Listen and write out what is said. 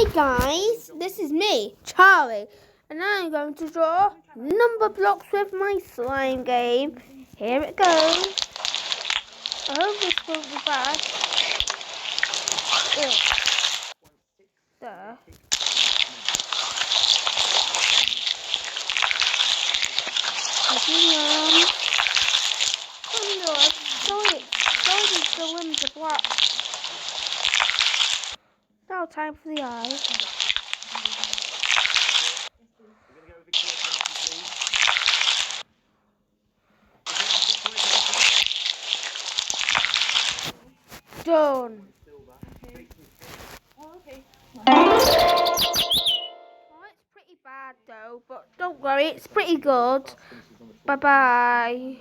Hey guys, this is me, Charlie, and I'm going to draw number blocks with my slime game. Here it goes. I hope this won't be bad. There. The limbs are black. Now time for the eyes. Done. Okay. Oh, it's pretty bad though, but don't worry, it's pretty good. Bye bye.